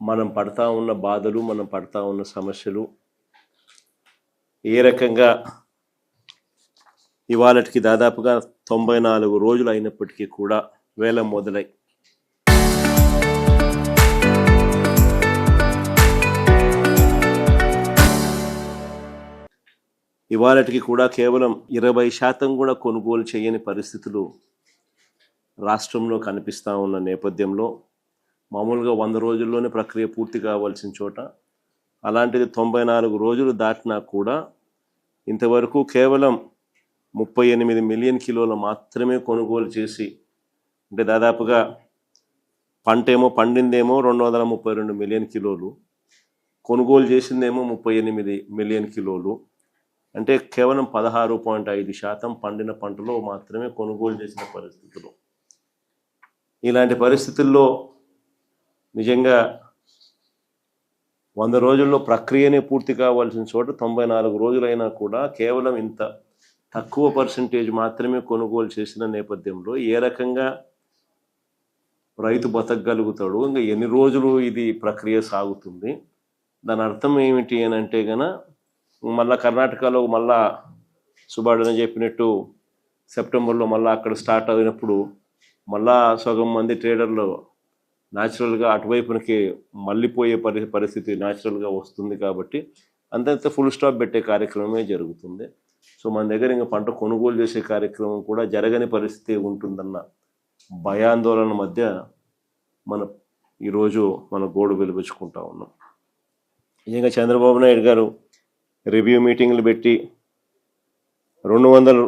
మనం పడతా ఉన్న బాధలు, మనం పడతా ఉన్న సమస్యలు ఏ రకంగా ఇవాళటికి దాదాపుగా 94 రోజులు అయినప్పటికీ కూడా వేలం మొదలై ఇవాళటికి కూడా కేవలం 20% కూడా కొనుగోలు చేయని పరిస్థితులు రాష్ట్రంలో కనిపిస్తూ ఉన్న నేపథ్యంలో మామూలుగా 100 రోజుల్లోనే ప్రక్రియ పూర్తి కావాల్సిన చోట అలాంటిది 94 రోజులు దాటినా కూడా ఇంతవరకు కేవలం 38 మిలియన్ కిలోలు మాత్రమే కొనుగోలు చేసి, అంటే దాదాపుగా పంటేమో పండిందేమో 232 మిలియన్ కిలోలు, కొనుగోలు చేసిందేమో 38 మిలియన్ కిలోలు, అంటే కేవలం 16.5% పండిన పంటలో మాత్రమే కొనుగోలు చేసిన పరిస్థితులు. ఇలాంటి పరిస్థితుల్లో నిజంగా 100 రోజుల్లో ప్రక్రియనే పూర్తి కావాల్సిన చోట 94 రోజులైనా కూడా కేవలం ఇంత తక్కువ పర్సంటేజ్ మాత్రమే కొనుగోలు చేసిన నేపథ్యంలో ఏ రకంగా రైతు బతకగలుగుతాడు? ఇంకా ఎన్ని రోజులు ఇది ప్రక్రియ సాగుతుంది? దాని అర్థం ఏమిటి అని అంటే మళ్ళా కర్ణాటకలో మళ్ళా సుబాడన చెప్పినట్టు సెప్టెంబర్లో మళ్ళీ అక్కడ స్టార్ట్ అయినప్పుడు మళ్ళా సగం మంది ట్రేడర్లు న్యాచురల్గా అటువైపునకి మళ్ళీపోయే పరిస్థితి న్యాచురల్గా వస్తుంది. కాబట్టి అంతంత ఫుల్ స్టాప్ పెట్టే కార్యక్రమమే జరుగుతుంది. సో మన దగ్గర ఇంకా పంట కొనుగోలు చేసే కార్యక్రమం కూడా జరగని పరిస్థితి ఉంటుందన్న భయాందోళన మధ్య ఈరోజు మన గోడు వెలిపించుకుంటా ఉన్నాం. నిజంగా చంద్రబాబు నాయుడు గారు రివ్యూ మీటింగ్లు పెట్టి 200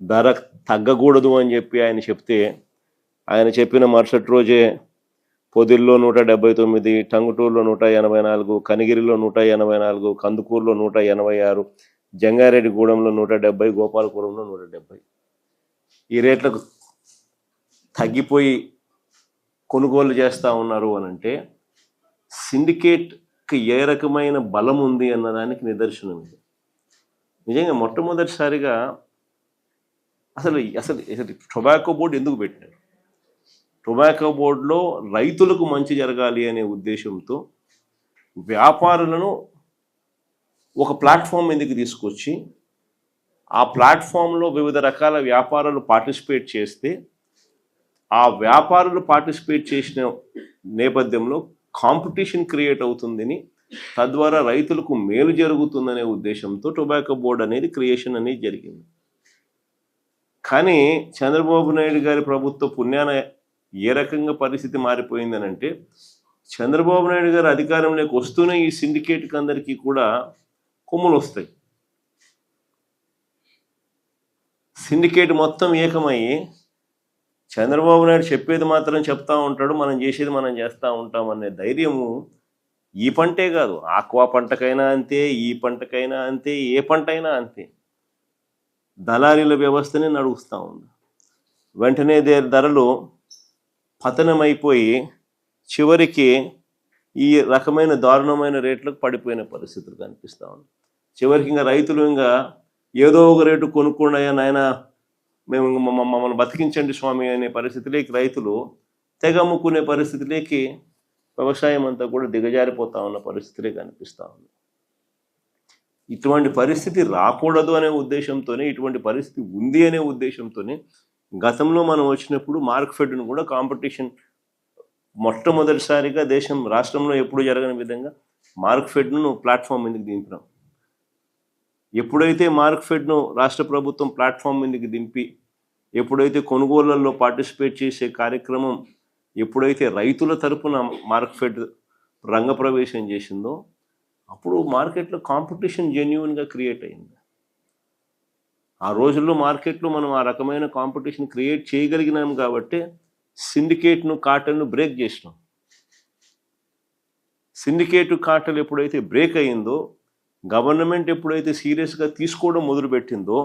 ధర తగ్గకూడదు అని చెప్పి ఆయన చెప్తే, ఆయన చెప్పిన మరుసటి రోజే పొదిల్లో 179, టంగుటూరులో 184, కనిగిరిలో 184, కందుకూరులో 186, జంగారెడ్డిగూడెంలో 170, గోపాలపురంలో 170 ఈ రేట్లకు తగ్గిపోయి కొనుగోలు చేస్తూ ఉన్నారు అని అంటే సిండికేట్కి ఏ రకమైన బలం ఉంది అన్నదానికి నిదర్శనం ఇది. నిజంగా మొట్టమొదటిసారిగా అసలు టొబాకో బోర్డు ఎందుకు పెట్టినారు? టొబాకో బోర్డులో రైతులకు మంచి జరగాలి అనే ఉద్దేశంతో వ్యాపారులను ఒక ప్లాట్ఫామ్ ఎందుకు తీసుకొచ్చి ఆ ప్లాట్ఫామ్లో వివిధ రకాల వ్యాపారాలు పార్టిసిపేట్ చేస్తే ఆ వ్యాపారులు పార్టిసిపేట్ చేసిన నేపథ్యంలో కాంపిటీషన్ క్రియేట్ అవుతుందని, తద్వారా రైతులకు మేలు జరుగుతుందనే ఉద్దేశంతో టొబాకో బోర్డు అనేది క్రియేషన్ అనేది జరిగింది. కానీ చంద్రబాబు నాయుడు గారి ప్రభుత్వ పుణ్యాన ఏ రకంగా పరిస్థితి మారిపోయిందని అంటే, చంద్రబాబు నాయుడు గారు అధికారంలోకి వస్తూనే ఈ సిండికేట్కి అందరికీ కూడా కొమ్ములు వస్తాయి. సిండికేట్ మొత్తం ఏకమయ్యి చంద్రబాబు నాయుడు చెప్పేది మాత్రం చెప్తా ఉంటాడు, మనం చేసేది మనం చేస్తూ ఉంటాం అనే ధైర్యము ఈ పంటే కాదు, ఆక్వా పంటకైనా అంతే, ఈ పంటకైనా అంతే, ఏ పంట అయినా అంతే. దళారీల వ్యవస్థనే నడుస్తూ ఉంది. వెంటనే ధరలు పతనమైపోయి చివరికి ఈ రకమైన దారుణమైన రేట్లకు పడిపోయిన పరిస్థితులు కనిపిస్తూ ఉన్నాయి. చివరికి ఇంకా రైతులు ఇంకా ఏదో ఒక రేటు కొనుక్కున్నాయా నాయన, మేము మమ్మల్ని బతికించండి స్వామి అనే పరిస్థితిలోకి రైతులు తెగ అమ్ముకునే పరిస్థితిలోకి వ్యవసాయం అంతా కూడా దిగజారిపోతా ఉన్న పరిస్థితులే కనిపిస్తూ ఉంది. ఇటువంటి పరిస్థితి రాకూడదు అనే ఉద్దేశంతోనే, ఇటువంటి పరిస్థితి ఉంది అనే ఉద్దేశంతోనే గతంలో మనం వచ్చినప్పుడు మార్క్ఫెడ్ను కూడా కాంపిటీషన్ మొట్టమొదటిసారిగా రాష్ట్రంలో ఎప్పుడు జరగని విధంగా మార్క్ఫెడ్ను ప్లాట్ఫామ్ మీదకి దింపినాం. ఎప్పుడైతే మార్క్ఫెడ్ను రాష్ట్ర ప్రభుత్వం ప్లాట్ఫామ్ మీదకి దింపి, ఎప్పుడైతే కొనుగోళ్లలో పార్టిసిపేట్ చేసే కార్యక్రమం ఎప్పుడైతే రైతుల తరపున మార్క్ఫెడ్ రంగప్రవేశం చేసిందో, అప్పుడు మార్కెట్లో కాంపిటీషన్ జెన్యూన్గా క్రియేట్ అయింది. ఆ రోజుల్లో మార్కెట్లో మనం ఆ రకమైన కాంపిటీషన్ క్రియేట్ చేయగలిగినాం కాబట్టి సిండికేట్ను, కార్టెల్ను బ్రేక్ చేసినాం. సిండికేట్, కార్టెల్ ఎప్పుడైతే బ్రేక్ అయిందో, గవర్నమెంట్ ఎప్పుడైతే సీరియస్గా తీసుకోవడం మొదలుపెట్టిందో,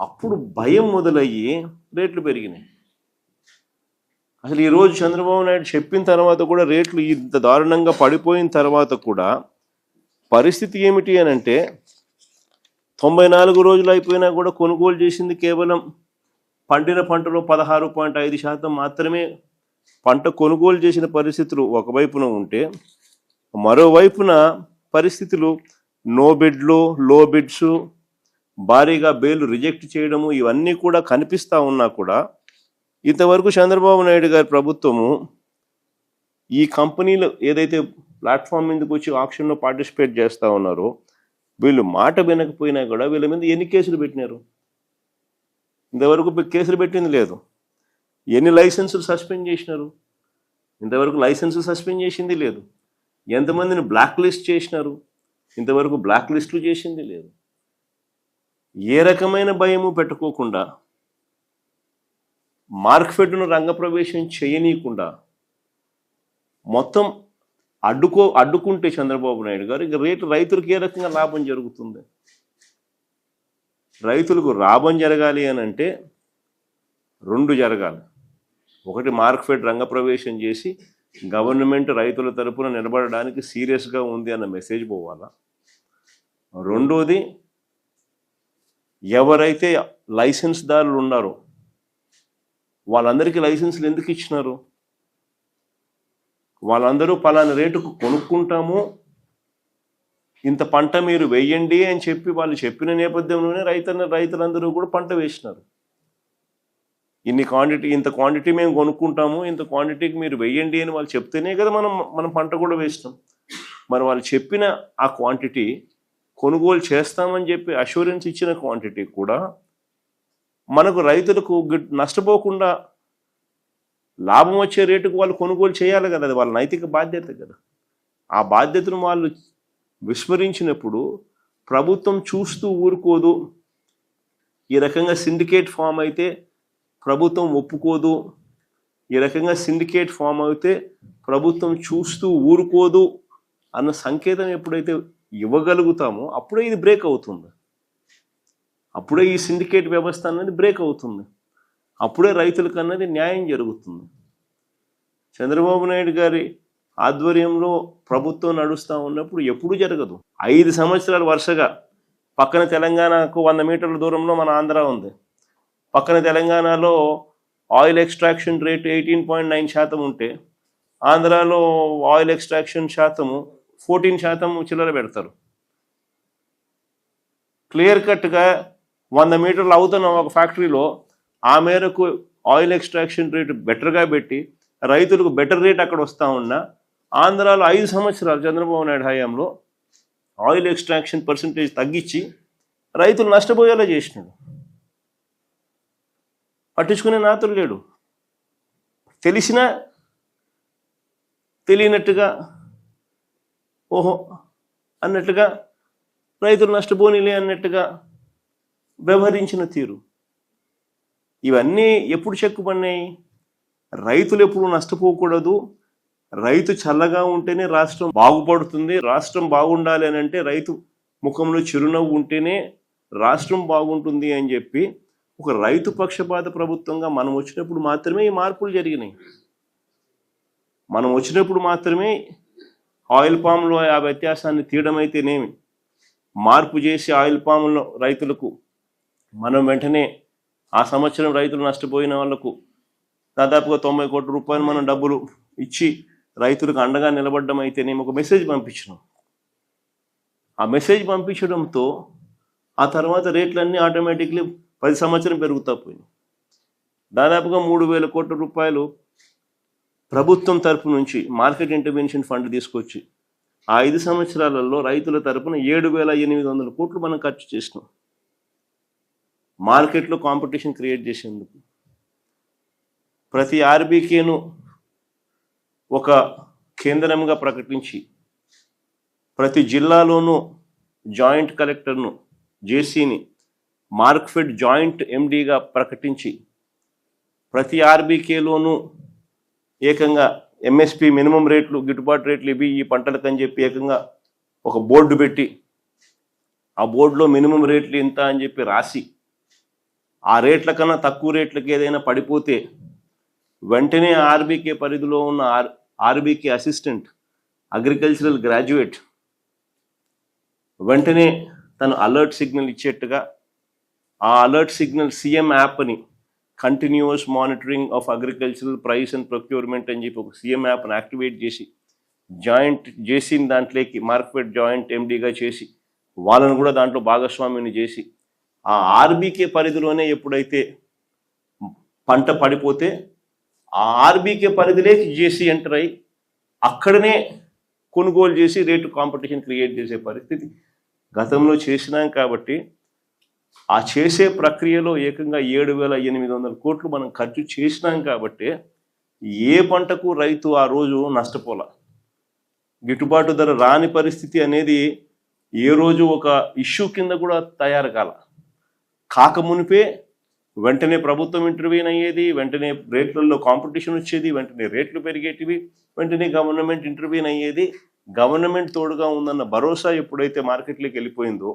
అప్పుడు భయం మొదలయ్యి రేట్లు పెరిగినాయి. అసలు ఈరోజు చంద్రబాబు నాయుడు చెప్పిన తర్వాత కూడా రేట్లు ఇంత దారుణంగా పడిపోయిన తర్వాత కూడా పరిస్థితి ఏమిటి అని అంటే, 94 రోజులు అయిపోయినా కూడా కొనుగోలు చేసింది కేవలం పండిన పంటలో 16.5% మాత్రమే పంట కొనుగోలు చేసిన పరిస్థితులు ఒకవైపున ఉంటే, మరోవైపున పరిస్థితులు నో బిడ్లు, లో బిడ్స్, భారీగా బేలు రిజెక్ట్ చేయడము ఇవన్నీ కూడా కనిపిస్తూ ఉన్నా కూడా ఇంతవరకు చంద్రబాబు నాయుడు గారి ప్రభుత్వము ఈ కంపెనీలు ఏదైతే ప్లాట్ఫామ్ మీదకి వచ్చి ఆక్షన్లో పార్టిసిపేట్ చేస్తూ ఉన్నారో వీళ్ళు మాట వినకపోయినా కూడా వీళ్ళ మీద ఎన్ని కేసులు పెట్టినారు? ఇంతవరకు కేసులు పెట్టింది లేదు. ఎన్ని లైసెన్సులు సస్పెండ్ చేసినారు? ఇంతవరకు లైసెన్సులు సస్పెండ్ చేసింది లేదు. ఎంతమందిని బ్లాక్ లిస్ట్ చేసినారు? ఇంతవరకు బ్లాక్ లిస్టులు చేసింది లేదు. ఏ రకమైన భయము పెట్టుకోకుండా, మార్కెట్ను రంగప్రవేశం చేయనీయకుండా మొత్తం అడ్డుకుంటే చంద్రబాబు నాయుడు గారు ఇక రైతులకు ఏ రకంగా లాభం జరుగుతుంది? రైతులకు లాభం జరగాలి అని అంటే రెండు జరగాలి. ఒకటి, మార్కెట్ రంగప్రవేశం చేసి గవర్నమెంట్ రైతుల తరపున నిలబడడానికి సీరియస్గా ఉంది అన్న మెసేజ్ పోవాలా. రెండోది, ఎవరైతే లైసెన్స్దారులు ఉన్నారో వాళ్ళందరికీ లైసెన్సులు ఎందుకు ఇచ్చినారు? వాళ్ళందరూ పలానా రేటుకు కొనుక్కుంటాము, ఇంత పంట మీరు వేయండి అని చెప్పి వాళ్ళు చెప్పిన నేపథ్యంలోనే రైతులందరూ కూడా పంట వేసినారు. ఇంత క్వాంటిటీ మేము కొనుక్కుంటాము, ఇంత క్వాంటిటీకి మీరు వేయండి అని వాళ్ళు చెప్తేనే కదా మనం పంట కూడా వేసినాం. మరి వాళ్ళు చెప్పిన ఆ క్వాంటిటీ కొనుగోలు చేస్తామని చెప్పి అష్యూరెన్స్ ఇచ్చిన క్వాంటిటీ కూడా మనకు రైతులకు నష్టపోకుండా లాభం వచ్చే రేటుకు వాళ్ళు కొనుగోలు చేయాలి కదా. అది వాళ్ళ నైతిక బాధ్యత కదా. ఆ బాధ్యతను వాళ్ళు విస్మరించినప్పుడు ప్రభుత్వం చూస్తూ ఊరుకోదు. ఈ రకంగా సిండికేట్ ఫామ్ అయితే ప్రభుత్వం ఒప్పుకోదు, ఈ రకంగా సిండికేట్ ఫామ్ అయితే ప్రభుత్వం చూస్తూ ఊరుకోదు అన్న సంకేతం ఎప్పుడైతే ఇవ్వగలుగుతామో అప్పుడే ఇది బ్రేక్ అవుతుంది. అప్పుడే ఈ సిండికేట్ వ్యవస్థ అన్నది బ్రేక్ అవుతుంది. అప్పుడే రైతులకు అన్నది న్యాయం జరుగుతుంది. చంద్రబాబు నాయుడు గారి ఆధ్వర్యంలో ప్రభుత్వం నడుస్తూ ఉన్నప్పుడు ఎప్పుడు జరగదు. 5 సంవత్సరాలు వరుసగా పక్కన తెలంగాణకు 100 మీటర్ల దూరంలో మన ఆంధ్ర ఉంది. పక్కన తెలంగాణలో ఆయిల్ ఎక్స్ట్రాక్షన్ రేట్ 18.9% ఉంటే ఆంధ్రాలో ఆయిల్ ఎక్స్ట్రాక్షన్ శాతము 14% చిల్లర పెడతారు. క్లియర్ కట్గా 100 మీటర్లు అవుతున్న ఒక ఫ్యాక్టరీలో ఆ మేరకు ఆయిల్ ఎక్స్ట్రాక్షన్ రేటు బెటర్గా పెట్టి రైతులకు బెటర్ రేట్ అక్కడ వస్తూ ఉన్నా, ఆంధ్రాలో 5 సంవత్సరాలు చంద్రబాబు నాయుడు హయాంలో ఆయిల్ ఎక్స్ట్రాక్షన్ పర్సంటేజ్ తగ్గించి రైతులు నష్టపోయేలా చేసినాడు. పట్టించుకునే నాతులు లేడు. తెలిసినా తెలియనట్టుగా ఓహో అన్నట్టుగా రైతులు నష్టపోనిలే అన్నట్టుగా వ్యవహరించిన తీరు ఇవన్నీ ఎప్పుడు చెక్కుపడినాయి? రైతులు ఎప్పుడు నష్టపోకూడదు, రైతు చల్లగా ఉంటేనే రాష్ట్రం బాగుపడుతుంది, రాష్ట్రం బాగుండాలి అని అంటే రైతు ముఖంలో చిరునవ్వు ఉంటేనే రాష్ట్రం బాగుంటుంది అని చెప్పి ఒక రైతు పక్షపాత ప్రభుత్వంగా మనం వచ్చినప్పుడు మాత్రమే ఈ మార్పులు జరిగినాయి. మనం వచ్చినప్పుడు మాత్రమే ఆయిల్ పామ్లో ఆ వ్యత్యాసాన్ని తీయడం అయితేనేమి, మార్పు చేసి ఆయిల్ పామ్లో రైతులకు మనం వెంటనే ఆ సంవత్సరం రైతులు నష్టపోయిన వాళ్లకు దాదాపుగా 90 కోట్ల రూపాయలు మనం డబ్బులు ఇచ్చి రైతులకు అండగా నిలబడడం అయితేనేమి ఒక మెసేజ్ పంపించినాం. ఆ మెసేజ్ పంపించడంతో ఆ తర్వాత రేట్లన్నీ ఆటోమేటిక్లీ 10 సంవత్సరం పెరుగుతూ పోయినాయి. దాదాపుగా 3,000 కోట్ల రూపాయలు ప్రభుత్వం తరపు నుంచి మార్కెట్ ఇంటర్వెన్షన్ ఫండ్ తీసుకొచ్చి ఆ 5 సంవత్సరాలలో రైతుల తరపున 7,800 కోట్లు మనం ఖర్చు చేసినాం మార్కెట్లో కాంపిటీషన్ క్రియేట్ చేసేందుకు. ప్రతి ఆర్బీకేను ఒక కేంద్రంగా ప్రకటించి ప్రతి జిల్లాలోనూ జాయింట్ కలెక్టర్ను, జేసీని మార్క్ఫెడ్ జాయింట్ ఎండీగా ప్రకటించి ప్రతి ఆర్బీకేలోనూ ఏకంగా ఎంఎస్పి మినిమం రేట్లు, గిట్టుబాటు రేట్లు ఇవి ఈ పంటలకని చెప్పి ఏకంగా ఒక బోర్డు పెట్టి ఆ బోర్డులో మినిమం రేట్లు ఇంత అని చెప్పి రాసి ఆ రేట్ల కన్నా తక్కువ రేట్లకి ఏదైనా పడిపోతే వెంటనే ఆర్బీకే పరిధిలో ఉన్న ఆర్బీకే అసిస్టెంట్, అగ్రికల్చరల్ గ్రాడ్యుయేట్ వెంటనే తను అలర్ట్ సిగ్నల్ ఇచ్చేట్టుగా ఆ అలర్ట్ సిగ్నల్ సీఎం యాప్ని continuous monitoring of agricultural price and procurement అని చెప్పి ఒక సీఎం యాప్ని యాక్టివేట్ చేసి జాయింట్ చేసిన దాంట్లోకి మార్కెట్ జాయింట్ ఎండీగా చేసి వాళ్ళను కూడా దాంట్లో భాగస్వామిని చేసి ఆ ఆర్బీకే పరిధిలోనే ఎప్పుడైతే పంట పడిపోతే ఆ ఆర్బీకే పరిధిలోకి జేసీ ఎంటర్ అయ్యి అక్కడనే కొనుగోలు చేసి రేటు కాంపిటీషన్ క్రియేట్ చేసే పరిస్థితి గతంలో చేసినాం. కాబట్టి ఆ చేసే ప్రక్రియలో ఏకంగా 7,800 కోట్లు మనం ఖర్చు చేసినాం. కాబట్టి ఏ పంటకు రైతు ఆ రోజు నష్టపోల, గిట్టుబాటు ధర రాని పరిస్థితి అనేది ఏ రోజు ఒక ఇష్యూ కింద కూడా తయారు కాకమునిపే వెంటనే ప్రభుత్వం ఇంటర్వ్యూన్ అయ్యేది, వెంటనే రేట్లలో కాంపిటీషన్ వచ్చేది, వెంటనే రేట్లు పెరిగేటివి, వెంటనే గవర్నమెంట్ ఇంటర్వ్యూన్ అయ్యేది. గవర్నమెంట్ తోడుగా ఉందన్న భరోసా ఎప్పుడైతే మార్కెట్లోకి వెళ్ళిపోయిందో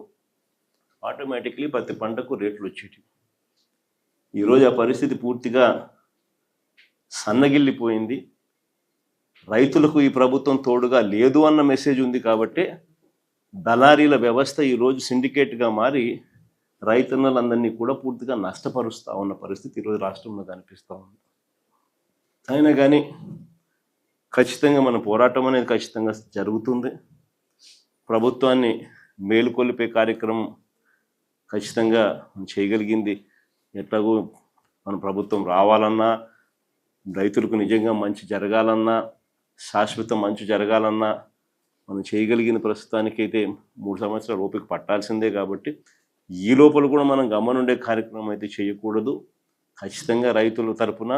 ఆటోమేటిక్లీ ప్రతి పంటకు రేట్లు వచ్చేటివి. ఈరోజు ఆ పరిస్థితి పూర్తిగా సన్నగిల్లిపోయింది. రైతులకు ఈ ప్రభుత్వం తోడుగా లేదు అన్న మెసేజ్ ఉంది. కాబట్టి దళారీల వ్యవస్థ ఈరోజు సిండికేట్గా మారి రైతన్నలందరినీ కూడా పూర్తిగా నష్టపరుస్తూ ఉన్న పరిస్థితి ఈరోజు రాష్ట్రంలో కనిపిస్తూ ఉంది. అయినా కానీ ఖచ్చితంగా మన పోరాటం అనేది ఖచ్చితంగా జరుగుతుంది. ప్రభుత్వాన్ని మేలుకొల్పే కార్యక్రమం ఖచ్చితంగా చేయగలిగింది. ఎట్లాగో మన ప్రభుత్వం రావాలన్నా, రైతులకు నిజంగా మంచి జరగాలన్నా, శాశ్వత మంచి జరగాలన్నా మనం చేయగలిగిన ప్రస్తుతానికైతే 3 సంవత్సరాలు ఓపిక పట్టాల్సిందే. కాబట్టి ఈ లోపల కూడా మనం గమనుండే కార్యక్రమం అయితే చేయకూడదు. ఖచ్చితంగా రైతుల తరపున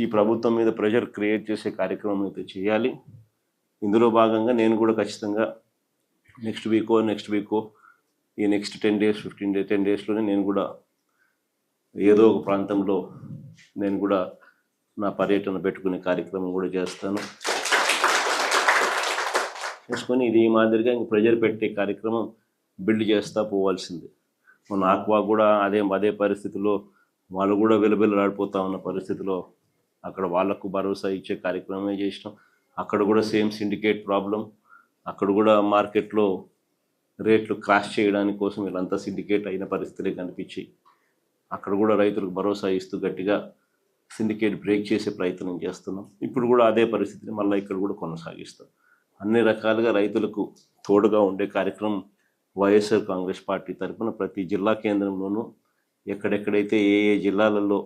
ఈ ప్రభుత్వం మీద ప్రెషర్ క్రియేట్ చేసే కార్యక్రమం అయితే చేయాలి. ఇందులో భాగంగా నేను కూడా ఖచ్చితంగా నెక్స్ట్ వీకో ఈ నెక్స్ట్ 10 days 10 daysలోనే నేను కూడా ఏదో ఒక ప్రాంతంలో నేను కూడా నా పర్యటన పెట్టుకునే కార్యక్రమం కూడా చేసుకొని ఇది ఈ మాదిరిగా ఇంక ప్రెషర్ పెట్టే కార్యక్రమం బిల్డ్ చేస్తూ పోవాల్సిందే. మన ఆక్వా కూడా అదే పరిస్థితిలో వాళ్ళు కూడా వెలుబెల్లాడిపోతూ ఉన్న పరిస్థితిలో అక్కడ వాళ్లకు భరోసా ఇచ్చే కార్యక్రమమే చేసినాం. అక్కడ కూడా సేమ్ సిండికేట్ ప్రాబ్లం, అక్కడ కూడా మార్కెట్లో రేట్లు క్రాష్ చేయడానికి కోసం వీళ్ళంతా సిండికేట్ అయిన పరిస్థితులే కనిపించి అక్కడ కూడా రైతులకు భరోసా ఇస్తూ గట్టిగా సిండికేట్ బ్రేక్ చేసే ప్రయత్నం చేస్తున్నాం. ఇప్పుడు కూడా అదే పరిస్థితిని మళ్ళీ ఇక్కడ కూడా కొనసాగిస్తాం. అన్ని రకాలుగా రైతులకు తోడుగా ఉండే కార్యక్రమం వైఎస్ఆర్ కాంగ్రెస్ పార్టీ తరఫున ప్రతి జిల్లా కేంద్రంలోనూ ఎక్కడెక్కడైతే ఏ జిల్లాలలో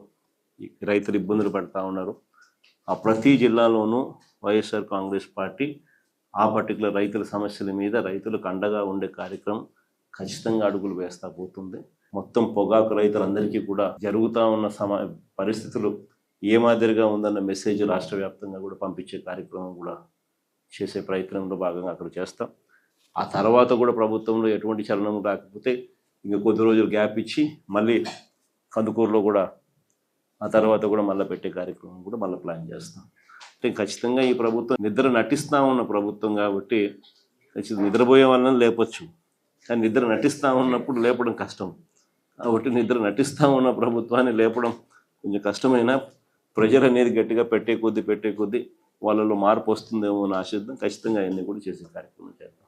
రైతులు ఇబ్బందులు పడుతూ ఉన్నారో ఆ ప్రతి జిల్లాలోనూ వైఎస్ఆర్ కాంగ్రెస్ పార్టీ ఆ పర్టికులర్ రైతుల సమస్యల మీద రైతులకు అండగా ఉండే కార్యక్రమం ఖచ్చితంగా అడుగులు వేస్తూ పోతుంది. మొత్తం పొగాకు రైతులందరికీ కూడా జరుగుతూ ఉన్న పరిస్థితులు ఏ మాదిరిగా ఉందన్న మెసేజ్ రాష్ట్ర వ్యాప్తంగా కూడా పంపించే కార్యక్రమం కూడా చేసే ప్రయత్నంలో భాగంగా అక్కడ చేస్తాం. ఆ తర్వాత కూడా ప్రభుత్వంలో ఎటువంటి చలనం రాకపోతే ఇంకా కొద్ది రోజులు గ్యాప్ ఇచ్చి మళ్ళీ కందుకూరులో కూడా ఆ తర్వాత కూడా మళ్ళీ పెట్టే కార్యక్రమం కూడా మళ్ళీ ప్లాన్ చేస్తాం. అంటే ఖచ్చితంగా ఈ ప్రభుత్వం నిద్ర నటిస్తూ ఉన్న ప్రభుత్వం కాబట్టి ఖచ్చితంగా నిద్రపోయే వాళ్ళని లేపొచ్చు, కానీ నిద్ర నటిస్తూ ఉన్నప్పుడు లేపడం కష్టం. కాబట్టి నిద్ర నటిస్తూ ఉన్న ప్రభుత్వాన్ని లేపడం కొంచెం కష్టమైన ప్రెజర్ అనేది గట్టిగా పెట్టే కొద్దీ వాళ్ళలో మార్పు వస్తుందేమో అని ఆశిద్దాం. ఖచ్చితంగా అవన్నీ కూడా చేసే కార్యక్రమం చేద్దాం.